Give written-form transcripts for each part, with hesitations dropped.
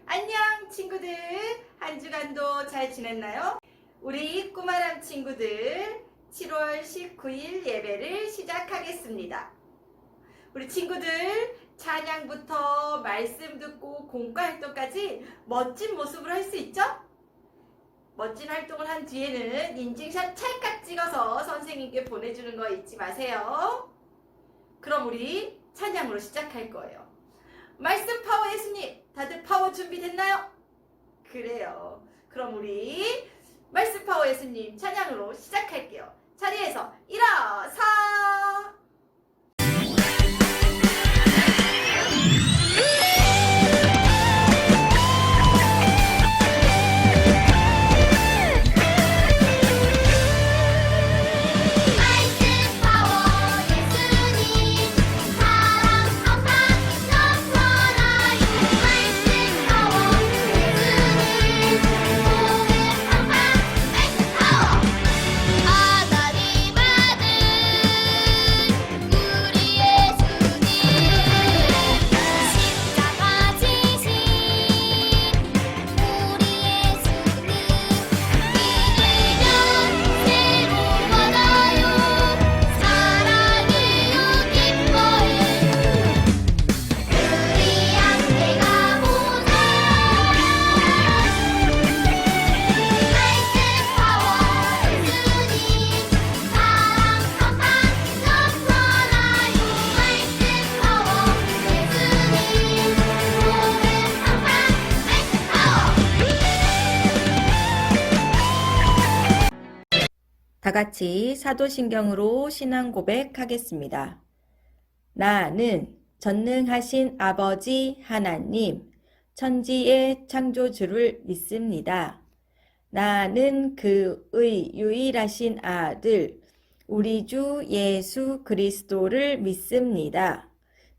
안녕 친구들, 한 주간도 잘 지냈나요? 우리 꼬마람 친구들 7월 19일 예배를 시작하겠습니다. 우리 친구들 찬양부터 말씀 듣고 공과 활동까지 멋진 모습으로 할 수 있죠? 멋진 활동을 한 뒤에는 인증샷 찰칵 찍어서 선생님께 보내주는 거 잊지 마세요. 그럼 우리 찬양으로 시작할 거예요. 말씀 파워 예수님, 다들 파워 준비됐나요? 그래요. 그럼 우리 말씀 파워 예수님 찬양으로 시작할게요. 자리에서 일어서! 다 같이 사도신경으로 신앙 고백하겠습니다. 나는 전능하신 아버지 하나님, 천지의 창조주를 믿습니다. 나는 그의 유일하신 아들, 우리 주 예수 그리스도를 믿습니다.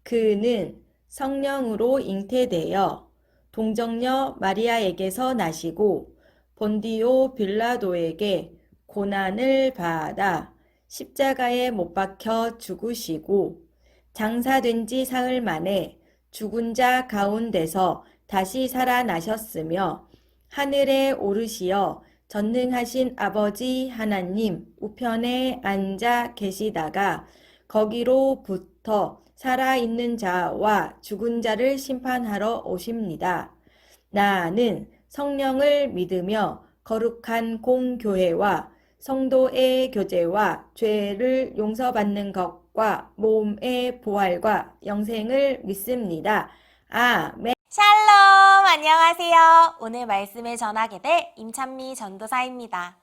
그는 성령으로 잉태되어 동정녀 마리아에게서 나시고 본디오 빌라도에게 고난을 받아 십자가에 못 박혀 죽으시고 장사된 지 사흘 만에 죽은 자 가운데서 다시 살아나셨으며 하늘에 오르시어 전능하신 아버지 하나님 우편에 앉아 계시다가 거기로부터 살아있는 자와 죽은 자를 심판하러 오십니다. 나는 성령을 믿으며 거룩한 공교회와 성도의 교제와 죄를 용서받는 것과 몸의 부활과 영생을 믿습니다. 아멘. 샬롬! 안녕하세요. 오늘 말씀을 전하게 될 임찬미 전도사입니다.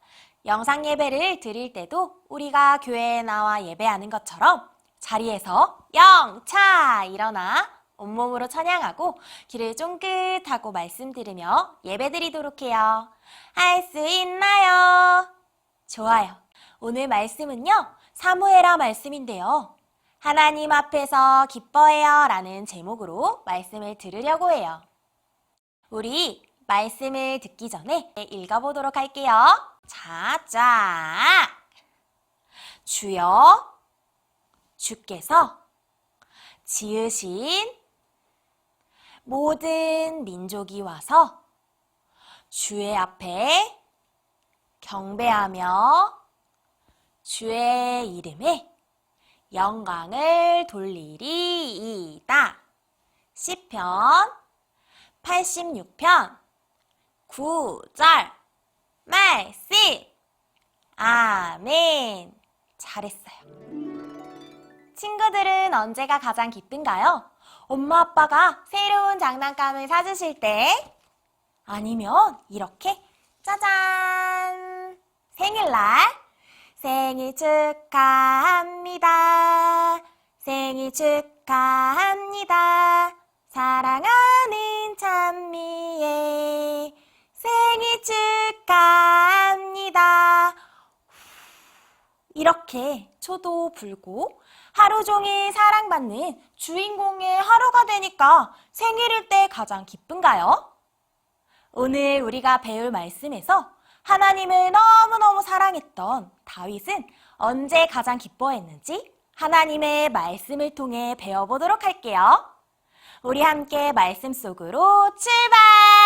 영상 예배를 드릴 때도 우리가 교회에 나와 예배하는 것처럼 자리에서 영차 일어나 온몸으로 찬양하고 귀를 쫑긋하고 말씀 들으며 예배 드리도록 해요. 할 수 있나요? 좋아요. 오늘 말씀은요, 사무엘하 말씀인데요. 하나님 앞에서 기뻐해요 라는 제목으로 말씀을 들으려고 해요. 우리 말씀을 듣기 전에 읽어보도록 할게요. 자, 주여, 주께서 지으신 모든 민족이 와서 주의 앞에 경배하며 주의 이름에 영광을 돌리리이다. 시편 86편 9절 말씀. 아멘. 잘했어요. 친구들은 언제가 가장 기쁜가요? 엄마 아빠가 새로운 장난감을 사주실 때? 아니면 이렇게 짜잔! 생일날 생일 축하합니다. 생일 축하합니다. 사랑하는 찬미의 생일 축하합니다. 이렇게 초도 불고 하루 종일 사랑받는 주인공의 하루가 되니까 생일일 때 가장 기쁜가요? 오늘 우리가 배울 말씀에서 하나님을 너무너무 사랑했던 다윗은 언제 가장 기뻐했는지 하나님의 말씀을 통해 배워보도록 할게요. 우리 함께 말씀 속으로 출발!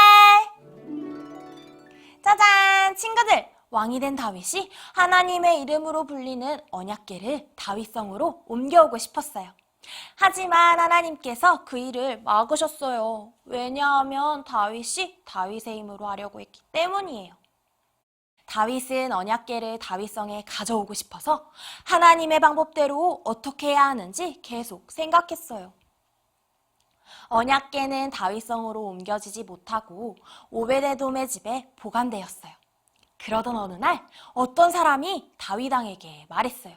친구들, 왕이 된 다윗이 하나님의 이름으로 불리는 언약궤를 다윗성으로 옮겨오고 싶었어요. 하지만 하나님께서 그 일을 막으셨어요. 왜냐하면 다윗이 다윗의 힘으로 하려고 했기 때문이에요. 다윗은 언약궤를 다윗성에 가져오고 싶어서 하나님의 방법대로 어떻게 해야 하는지 계속 생각했어요. 언약궤는 다윗성으로 옮겨지지 못하고 오베데돔의 집에 보관되었어요. 그러던 어느 날 어떤 사람이 다윗 왕에게 말했어요.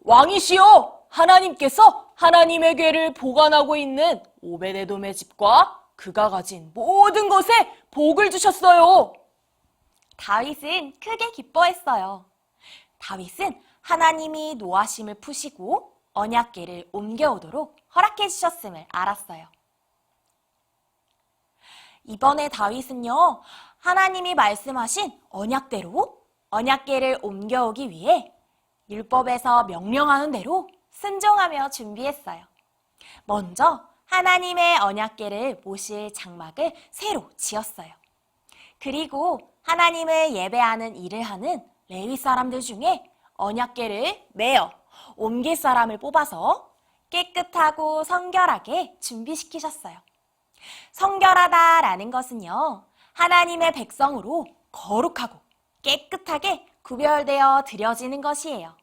왕이시여, 하나님께서 하나님의 궤를 보관하고 있는 오베데돔의 집과 그가 가진 모든 것에 복을 주셨어요. 다윗은 크게 기뻐했어요. 다윗은 하나님이 노하심을 푸시고 언약궤를 옮겨오도록 허락해 주셨음을 알았어요. 이번에 다윗은요, 하나님이 말씀하신 언약대로 언약궤를 옮겨오기 위해 율법에서 명령하는 대로 순종하며 준비했어요. 먼저 하나님의 언약궤를 모실 장막을 새로 지었어요. 그리고 하나님을 예배하는 일을 하는 레위 사람들 중에 언약궤를 메어 옮길 사람을 뽑아서 깨끗하고 성결하게 준비시키셨어요. 성결하다라는 것은요, 하나님의 백성으로 거룩하고 깨끗하게 구별되어 드려지는 것이에요.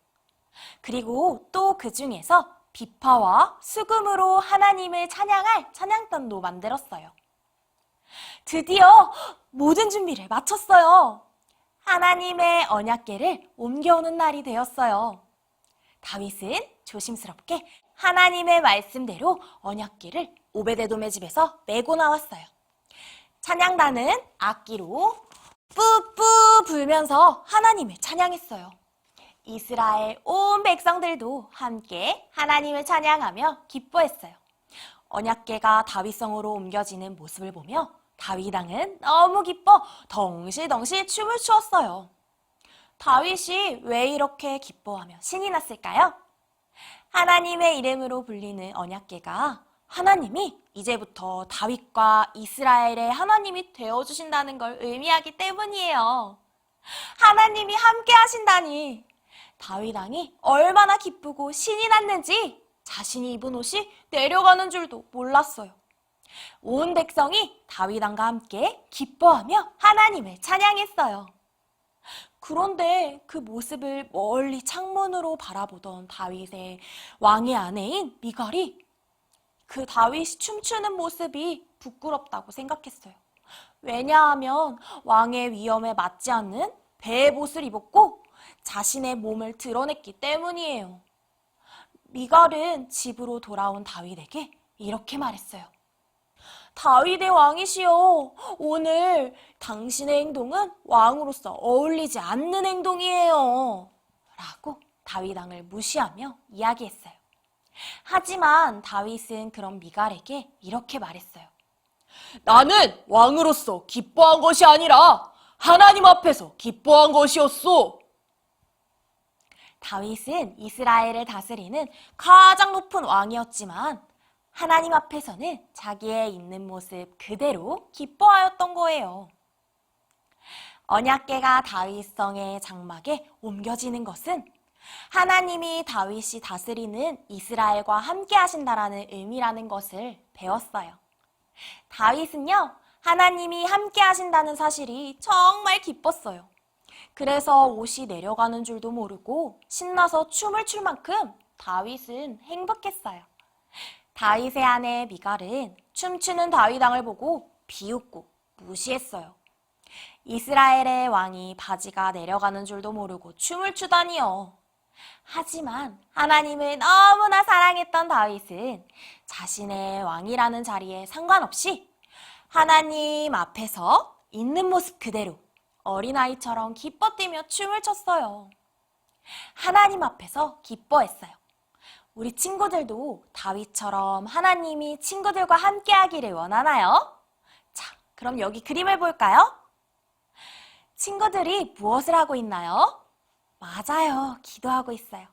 그리고 또 그 중에서 비파와 수금으로 하나님을 찬양할 찬양단도 만들었어요. 드디어 모든 준비를 마쳤어요. 하나님의 언약궤를 옮겨오는 날이 되었어요. 다윗은 조심스럽게 하나님의 말씀대로 언약궤를 오베데돔의 집에서 메고 나왔어요. 찬양단은 악기로 뿌뿌 불면서 하나님을 찬양했어요. 이스라엘 온 백성들도 함께 하나님을 찬양하며 기뻐했어요. 언약궤가 다윗성으로 옮겨지는 모습을 보며 다윗 왕은 너무 기뻐 덩실덩실 춤을 추었어요. 다윗이 왜 이렇게 기뻐하며 신이 났을까요? 하나님의 이름으로 불리는 언약궤가 하나님이 이제부터 다윗과 이스라엘의 하나님이 되어주신다는 걸 의미하기 때문이에요. 하나님이 함께 하신다니 다윗 왕이 얼마나 기쁘고 신이 났는지 자신이 입은 옷이 내려가는 줄도 몰랐어요. 온 백성이 다윗 왕과 함께 기뻐하며 하나님을 찬양했어요. 그런데 그 모습을 멀리 창문으로 바라보던 다윗의 왕의 아내인 미갈이 그 다윗이 춤추는 모습이 부끄럽다고 생각했어요. 왜냐하면 왕의 위엄에 맞지 않는 배의 옷을 입었고 자신의 몸을 드러냈기 때문이에요. 미갈은 집으로 돌아온 다윗에게 이렇게 말했어요. 다윗의 왕이시여, 오늘 당신의 행동은 왕으로서 어울리지 않는 행동이에요. 라고 다윗 왕을 무시하며 이야기했어요. 하지만 다윗은 그런 미갈에게 이렇게 말했어요. 나는 왕으로서 기뻐한 것이 아니라 하나님 앞에서 기뻐한 것이었소. 다윗은 이스라엘을 다스리는 가장 높은 왕이었지만 하나님 앞에서는 자기의 있는 모습 그대로 기뻐하였던 거예요. 언약궤가 다윗성의 장막에 옮겨지는 것은 하나님이 다윗이 다스리는 이스라엘과 함께 하신다라는 의미라는 것을 배웠어요. 다윗은요, 하나님이 함께 하신다는 사실이 정말 기뻤어요. 그래서 옷이 내려가는 줄도 모르고 신나서 춤을 출 만큼 다윗은 행복했어요. 다윗의 아내 미갈은 춤추는 다윗 왕을 보고 비웃고 무시했어요. 이스라엘의 왕이 바지가 내려가는 줄도 모르고 춤을 추다니요. 하지만 하나님을 너무나 사랑했던 다윗은 자신의 왕이라는 자리에 상관없이 하나님 앞에서 있는 모습 그대로 어린아이처럼 기뻐 뛰며 춤을 췄어요. 하나님 앞에서 기뻐했어요. 우리 친구들도 다윗처럼 하나님이 친구들과 함께 하기를 원하나요? 자, 그럼 여기 그림을 볼까요? 친구들이 무엇을 하고 있나요? 맞아요. 기도하고 있어요.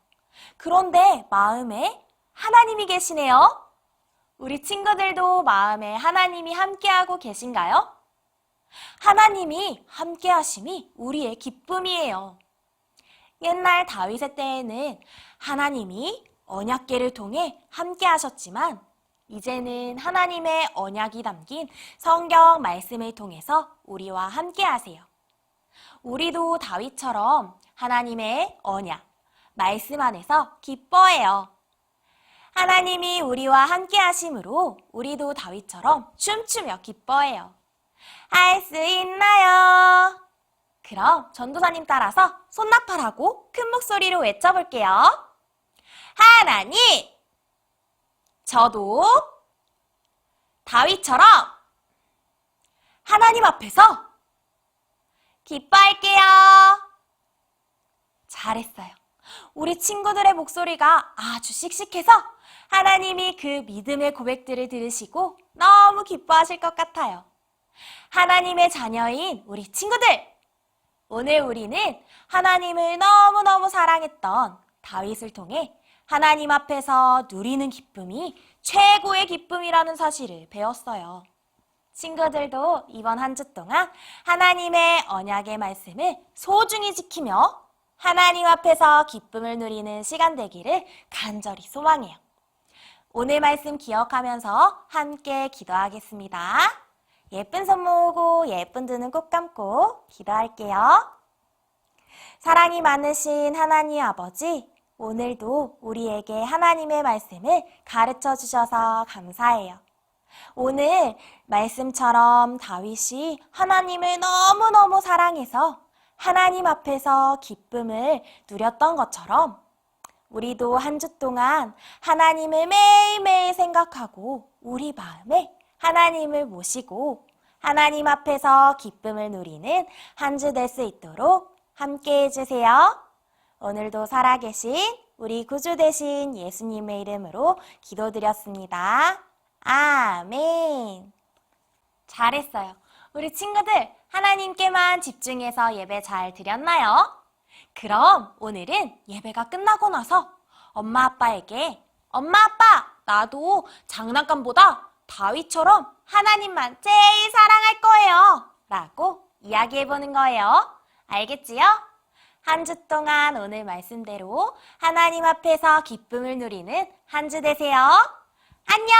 그런데 마음에 하나님이 계시네요. 우리 친구들도 마음에 하나님이 함께하고 계신가요? 하나님이 함께 하심이 우리의 기쁨이에요. 옛날 다윗의 때에는 하나님이 언약궤를 통해 함께 하셨지만 이제는 하나님의 언약이 담긴 성경 말씀을 통해서 우리와 함께 하세요. 우리도 다윗처럼 하나님의 언약, 말씀 안에서 기뻐해요. 하나님이 우리와 함께 하심으로 우리도 다윗처럼 춤추며 기뻐해요. 할 수 있나요? 그럼 전도사님 따라서 손나팔하고 큰 목소리로 외쳐볼게요. 하나님! 저도 다윗처럼 하나님 앞에서 기뻐할게요. 잘했어요. 우리 친구들의 목소리가 아주 씩씩해서 하나님이 그 믿음의 고백들을 들으시고 너무 기뻐하실 것 같아요. 하나님의 자녀인 우리 친구들! 오늘 우리는 하나님을 너무너무 사랑했던 다윗을 통해 하나님 앞에서 누리는 기쁨이 최고의 기쁨이라는 사실을 배웠어요. 친구들도 이번 한 주 동안 하나님의 언약의 말씀을 소중히 지키며 하나님 앞에서 기쁨을 누리는 시간 되기를 간절히 소망해요. 오늘 말씀 기억하면서 함께 기도하겠습니다. 예쁜 손 모으고 예쁜 두 눈 꼭 감고 기도할게요. 사랑이 많으신 하나님 아버지, 오늘도 우리에게 하나님의 말씀을 가르쳐 주셔서 감사해요. 오늘 말씀처럼 다윗이 하나님을 너무너무 사랑해서 하나님 앞에서 기쁨을 누렸던 것처럼 우리도 한 주 동안 하나님을 매일매일 생각하고 우리 마음에 하나님을 모시고 하나님 앞에서 기쁨을 누리는 한 주 될 수 있도록 함께 해주세요. 오늘도 살아계신 우리 구주 되신 예수님의 이름으로 기도드렸습니다. 아멘. 잘했어요. 우리 친구들 하나님께만 집중해서 예배 잘 드렸나요? 그럼 오늘은 예배가 끝나고 나서 엄마 아빠에게 엄마 아빠 나도 장난감보다 다윗처럼 하나님만 제일 사랑할 거예요 라고 이야기해보는 거예요. 알겠지요? 한 주 동안 오늘 말씀대로 하나님 앞에서 기쁨을 누리는 한 주 되세요. 안녕!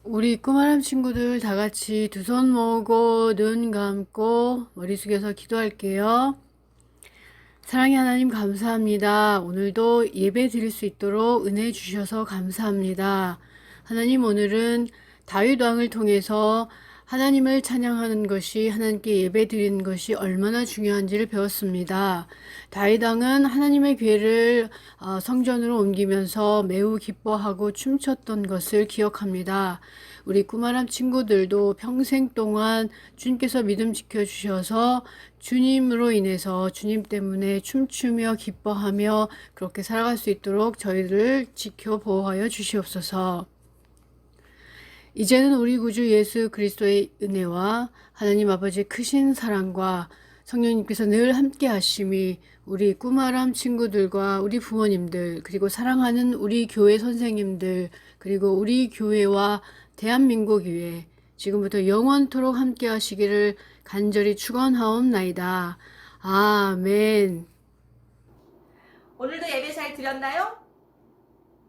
우리 꼬마람 친구들 다 같이 두 손 모으고 눈 감고 머리 숙여서 기도할게요. 사랑의 하나님 감사합니다. 오늘도 예배 드릴 수 있도록 은혜 주셔서 감사합니다. 하나님, 오늘은 다윗 왕을 통해서 하나님을 찬양하는 것이, 하나님께 예배 드리는 것이 얼마나 중요한지를 배웠습니다. 다윗 왕은 하나님의 궤를 성전으로 옮기면서 매우 기뻐하고 춤췄던 것을 기억합니다. 우리 꾸마람 친구들도 평생 동안 주님께서 믿음 지켜주셔서 주님으로 인해서 주님 때문에 춤추며 기뻐하며 그렇게 살아갈 수 있도록 저희를 지켜 보호하여 주시옵소서. 이제는 우리 구주 예수 그리스도의 은혜와 하나님 아버지의 크신 사랑과 성령님께서 늘 함께 하심이 우리 꿈아람 친구들과 우리 부모님들, 그리고 사랑하는 우리 교회 선생님들, 그리고 우리 교회와 대한민국 위에 지금부터 영원토록 함께 하시기를 간절히 축원하옵나이다. 아멘. 오늘도 예배 잘 드렸나요?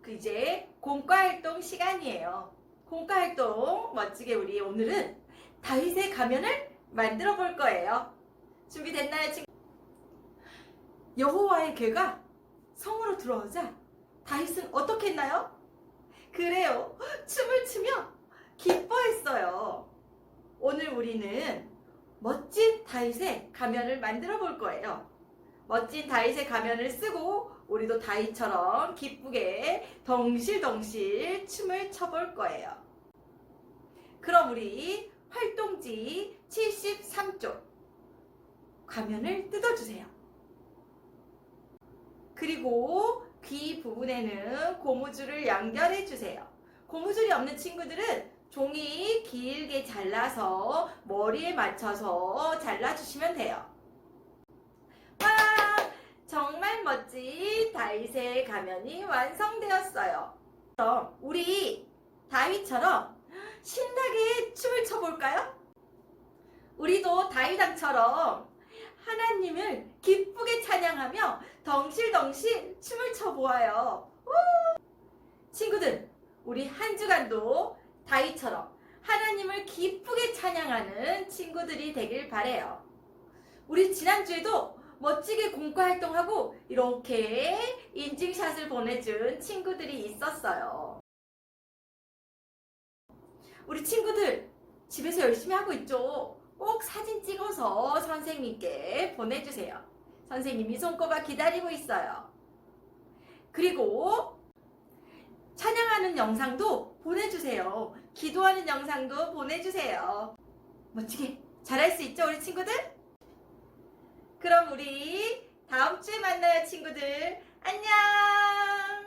이제 공과활동 시간이에요. 공과활동 멋지게 우리 오늘은 다윗의 가면을 만들어 볼 거예요. 준비됐나요, 친구? 여호와의 괴가 성으로 들어오자 다윗은 어떻게 했나요? 그래요, 춤을 추며 기뻐했어요. 오늘 우리는 멋진 다윗의 가면을 만들어 볼 거예요. 멋진 다윗의 가면을 쓰고 우리도 다윗처럼 기쁘게 덩실덩실 춤을 춰볼 거예요. 그럼 우리 활동지 73쪽 가면을 뜯어주세요. 그리고 귀 부분에는 고무줄을 연결해 주세요. 고무줄이 없는 친구들은 종이 길게 잘라서 머리에 맞춰서 잘라주시면 돼요. 와! 정말 멋진 다윗의 가면이 완성되었어요. 그럼 우리 다윗처럼 신나게 춤을 춰볼까요? 우리도 다윗왕처럼 하나님을 기쁘게 찬양하며 덩실덩실 춤을 춰보아요. 친구들, 우리 한 주간도 다윗처럼 하나님을 기쁘게 찬양하는 친구들이 되길 바래요. 우리 지난주에도 멋지게 공과활동하고 이렇게 인증샷을 보내준 친구들이 있었어요. 우리 친구들 집에서 열심히 하고 있죠? 꼭 사진 찍어서 선생님께 보내주세요. 선생님이 손꼽아 기다리고 있어요. 그리고 찬양하는 영상도 보내주세요. 기도하는 영상도 보내주세요. 멋지게 잘할 수 있죠, 우리 친구들? 그럼 우리 다음 주에 만나요, 친구들. 안녕!